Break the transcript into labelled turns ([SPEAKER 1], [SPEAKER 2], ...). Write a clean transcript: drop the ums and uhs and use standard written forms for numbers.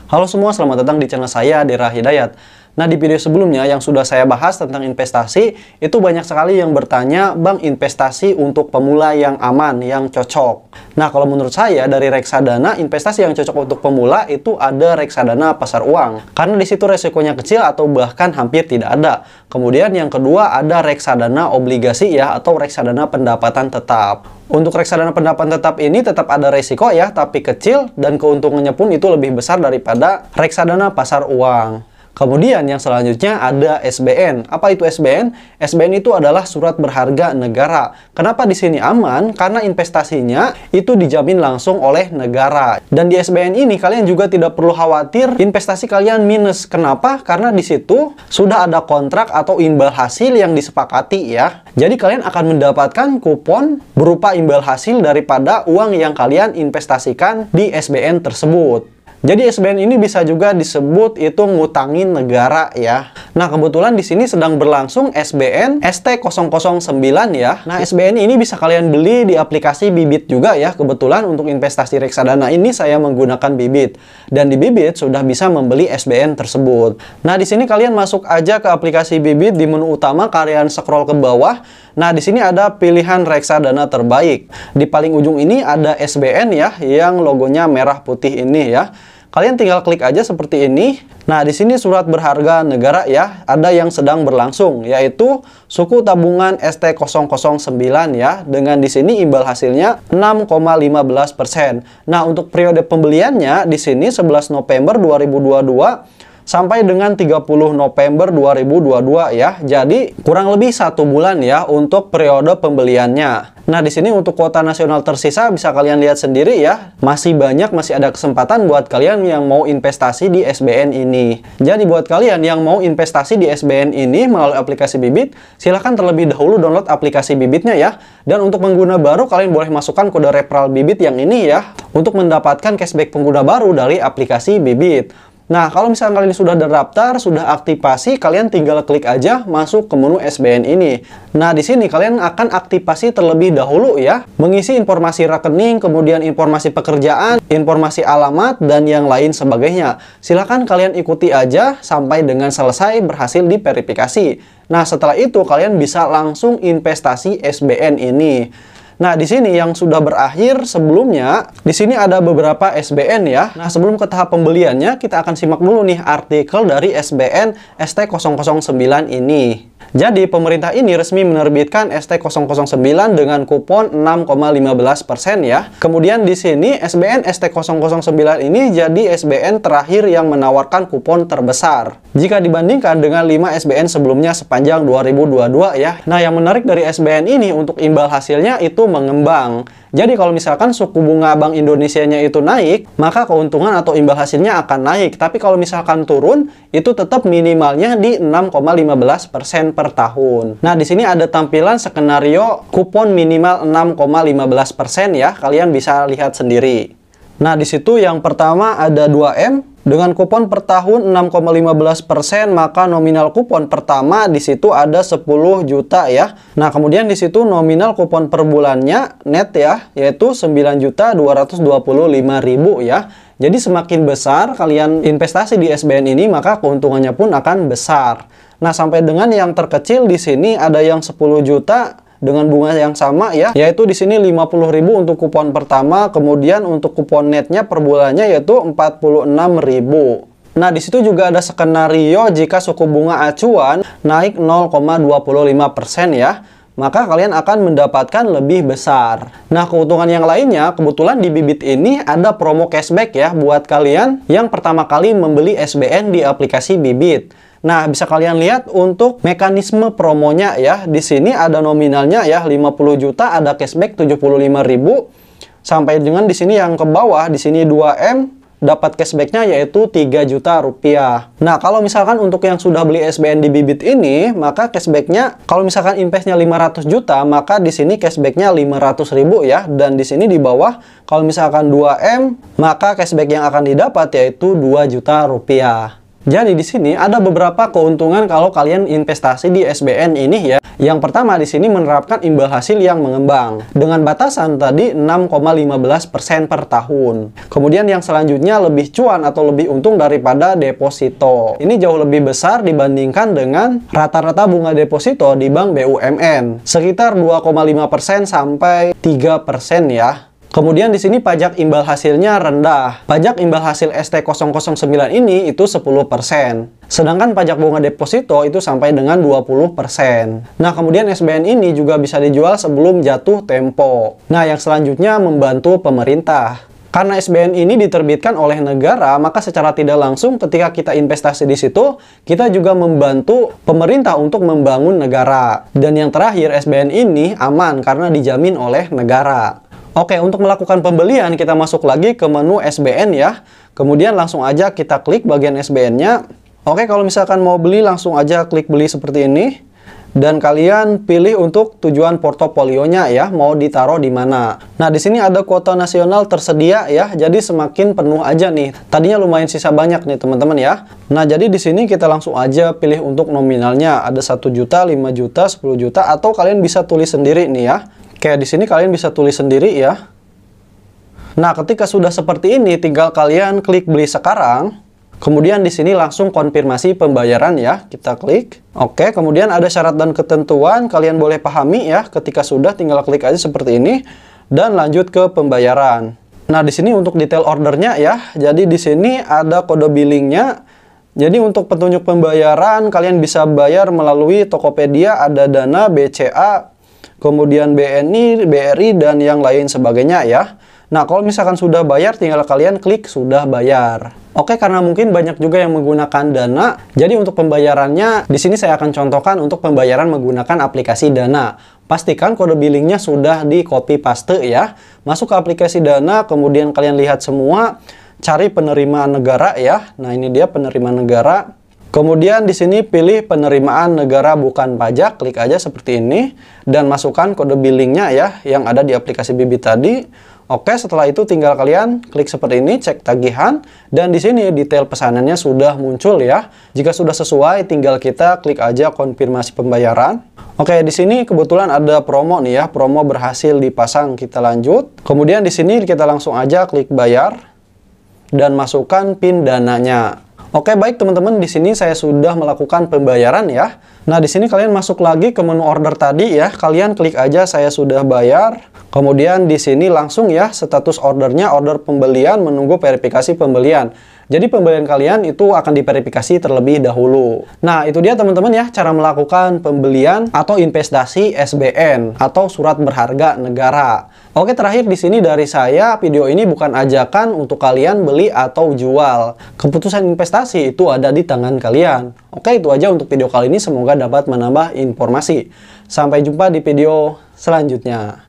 [SPEAKER 1] Halo semua, selamat datang di channel saya, Dera Hidayat. Nah, di video sebelumnya yang sudah saya bahas tentang investasi, itu banyak sekali yang bertanya, Bang, investasi untuk pemula yang aman, yang cocok. Nah, kalau menurut saya, dari reksadana, investasi yang cocok untuk pemula itu ada reksadana pasar uang. Karena di situ resikonya kecil atau bahkan hampir tidak ada. Kemudian yang kedua ada reksadana obligasi ya, atau reksadana pendapatan tetap. Untuk reksadana pendapatan tetap ini tetap ada resiko ya, tapi kecil dan keuntungannya pun itu lebih besar daripada reksadana pasar uang. Kemudian yang selanjutnya ada SBN. Apa itu SBN? SBN itu adalah surat berharga negara. Kenapa di sini aman? Karena investasinya itu dijamin langsung oleh negara. Dan di SBN ini kalian juga tidak perlu khawatir investasi kalian minus. Kenapa? Karena di situ sudah ada kontrak atau imbal hasil yang disepakati ya. Jadi kalian akan mendapatkan kupon berupa imbal hasil daripada uang yang kalian investasikan di SBN tersebut. Jadi SBN ini bisa juga disebut itu ngutangin negara ya. Nah, kebetulan di sini sedang berlangsung SBN ST009 ya. Nah, SBN ini bisa kalian beli di aplikasi Bibit juga ya. Kebetulan untuk investasi reksadana ini saya menggunakan Bibit. Dan di Bibit sudah bisa membeli SBN tersebut. Nah, di sini kalian masuk aja ke aplikasi Bibit, di menu utama kalian scroll ke bawah. Nah, di sini ada pilihan reksadana terbaik. Di paling ujung ini ada SBN ya, yang logonya merah putih ini ya. Kalian tinggal klik aja seperti ini. Nah, di sini surat berharga negara ya, ada yang sedang berlangsung, yaitu suku tabungan ST009 ya, dengan di sini imbal hasilnya 6,15%. Nah, untuk periode pembeliannya di sini 11 November 2022 sampai dengan 30 November 2022 ya. Jadi kurang lebih 1 bulan ya untuk periode pembeliannya. Nah, di sini untuk kuota nasional tersisa bisa kalian lihat sendiri ya. Masih banyak, masih ada kesempatan buat kalian yang mau investasi di SBN ini. Jadi buat kalian yang mau investasi di SBN ini melalui aplikasi Bibit, silahkan terlebih dahulu download aplikasi Bibitnya ya. Dan untuk pengguna baru kalian boleh masukkan kode referral Bibit yang ini ya, untuk mendapatkan cashback pengguna baru dari aplikasi Bibit. Nah, kalau misalnya kalian sudah terdaftar, sudah aktifasi, kalian tinggal klik aja masuk ke menu SBN ini. Nah, di sini kalian akan aktifasi terlebih dahulu ya, mengisi informasi rekening, kemudian informasi pekerjaan, informasi alamat, dan yang lain sebagainya. Silahkan kalian ikuti aja sampai dengan selesai berhasil diverifikasi. Nah, setelah itu kalian bisa langsung investasi SBN ini. Nah, di sini yang sudah berakhir sebelumnya, di sini ada beberapa SBN ya. Nah, sebelum ke tahap pembeliannya, kita akan simak dulu nih artikel dari SBN ST009 ini. Jadi, pemerintah ini resmi menerbitkan ST009 dengan kupon 6,15% ya. Kemudian di sini SBN ST009 ini jadi SBN terakhir yang menawarkan kupon terbesar jika dibandingkan dengan 5 SBN sebelumnya sepanjang 2022 ya. Nah, yang menarik dari SBN ini untuk imbal hasilnya itu mengembang. Jadi kalau misalkan suku bunga Bank Indonesianya itu naik, maka keuntungan atau imbal hasilnya akan naik. Tapi kalau misalkan turun, itu tetap minimalnya di 6,15% per tahun. Nah, di sini ada tampilan skenario kupon minimal 6,15% ya. Kalian bisa lihat sendiri. Nah, di situ yang pertama ada 2M. Dengan kupon per tahun 6,15%, maka nominal kupon pertama di situ ada 10 juta ya. Nah, kemudian di situ nominal kupon per bulannya net ya, yaitu 9.225.000 ya. Jadi semakin besar kalian investasi di SBN ini, maka keuntungannya pun akan besar. Nah, sampai dengan yang terkecil di sini ada yang 10 juta dengan bunga yang sama ya, yaitu di sini 50.000 untuk kupon pertama, kemudian untuk kupon netnya per bulannya yaitu 46.000. Nah, di situ juga ada skenario jika suku bunga acuan naik 0,25% ya, maka kalian akan mendapatkan lebih besar. Nah, keuntungan yang lainnya, kebetulan di Bibit ini ada promo cashback ya buat kalian yang pertama kali membeli SBN di aplikasi Bibit. Nah, bisa kalian lihat untuk mekanisme promonya ya. Di sini ada nominalnya ya 50 juta, ada cashback 75.000 sampai dengan di sini yang ke bawah, di sini 2M dapat cashbacknya yaitu 3 juta rupiah. Nah, kalau misalkan untuk yang sudah beli SBN di Bibit ini, maka cashbacknya kalau misalkan investnya 500 juta, maka di sini cashbacknya 500.000 ya. Dan di sini di bawah kalau misalkan 2M, maka cashback yang akan didapat yaitu 2 juta rupiah. Jadi di sini ada beberapa keuntungan kalau kalian investasi di SBN ini ya. Yang pertama di sini menerapkan imbal hasil yang mengembang dengan batasan tadi 6,15% per tahun. Kemudian yang selanjutnya lebih cuan atau lebih untung daripada deposito. Ini jauh lebih besar dibandingkan dengan rata-rata bunga deposito di bank BUMN, sekitar 2,5% sampai 3% ya. Kemudian di sini pajak imbal hasilnya rendah. Pajak imbal hasil ST009 ini itu 10%. Sedangkan pajak bunga deposito itu sampai dengan 20%. Nah, kemudian SBN ini juga bisa dijual sebelum jatuh tempo. Nah, yang selanjutnya membantu pemerintah. Karena SBN ini diterbitkan oleh negara, maka secara tidak langsung ketika kita investasi di situ, kita juga membantu pemerintah untuk membangun negara. Dan yang terakhir, SBN ini aman karena dijamin oleh negara. Oke, untuk melakukan pembelian kita masuk lagi ke menu SBN ya. Kemudian langsung aja kita klik bagian SBN-nya. Oke, kalau misalkan mau beli langsung aja klik beli seperti ini. Dan kalian pilih untuk tujuan portofolionya ya, mau ditaruh di mana. Nah, di sini ada kuota nasional tersedia ya. Jadi semakin penuh aja nih. Tadinya lumayan sisa banyak nih teman-teman ya. Nah, jadi di sini kita langsung aja pilih untuk nominalnya. Ada 1 juta, 5 juta, 10 juta atau kalian bisa tulis sendiri nih ya. Kayak di sini kalian bisa tulis sendiri ya. Nah, ketika sudah seperti ini, tinggal kalian klik beli sekarang. Kemudian di sini langsung konfirmasi pembayaran ya. Kita klik. Oke, kemudian ada syarat dan ketentuan. Kalian boleh pahami ya. Ketika sudah, tinggal klik aja seperti ini. Dan lanjut ke pembayaran. Nah, di sini untuk detail ordernya ya. Jadi di sini ada kode billingnya. Jadi untuk petunjuk pembayaran, kalian bisa bayar melalui Tokopedia, ada Dana, BCA, kemudian BNI, BRI, dan yang lain sebagainya ya. Nah, kalau misalkan sudah bayar, tinggal kalian klik sudah bayar. Oke, karena mungkin banyak juga yang menggunakan Dana, jadi untuk pembayarannya, di sini saya akan contohkan untuk pembayaran menggunakan aplikasi Dana. Pastikan kode billingnya sudah di copy paste ya. Masuk ke aplikasi Dana, kemudian kalian lihat semua, cari penerimaan negara ya. Nah, ini dia penerimaan negara. Kemudian di sini pilih penerimaan negara bukan pajak, klik aja seperti ini dan masukkan kode billingnya ya yang ada di aplikasi Bibit tadi. Oke, setelah itu tinggal kalian klik seperti ini, cek tagihan dan di sini detail pesanannya sudah muncul ya. Jika sudah sesuai, tinggal kita klik aja konfirmasi pembayaran. Oke, di sini kebetulan ada promo nih ya, promo berhasil dipasang. Kita lanjut. Kemudian di sini kita langsung aja klik bayar dan masukkan PIN dananya. Oke, baik teman-teman, di sini saya sudah melakukan pembayaran ya. Nah, di sini kalian masuk lagi ke menu order tadi ya. Kalian klik aja saya sudah bayar. Kemudian di sini langsung ya status ordernya, order pembelian, menunggu verifikasi pembelian. Jadi pembelian kalian itu akan diverifikasi terlebih dahulu. Nah, itu dia teman-teman ya cara melakukan pembelian atau investasi SBN atau surat berharga negara. Oke, terakhir di sini dari saya, video ini bukan ajakan untuk kalian beli atau jual. Keputusan investasi itu ada di tangan kalian. Oke, itu aja untuk video kali ini, semoga dapat menambah informasi. Sampai jumpa di video selanjutnya.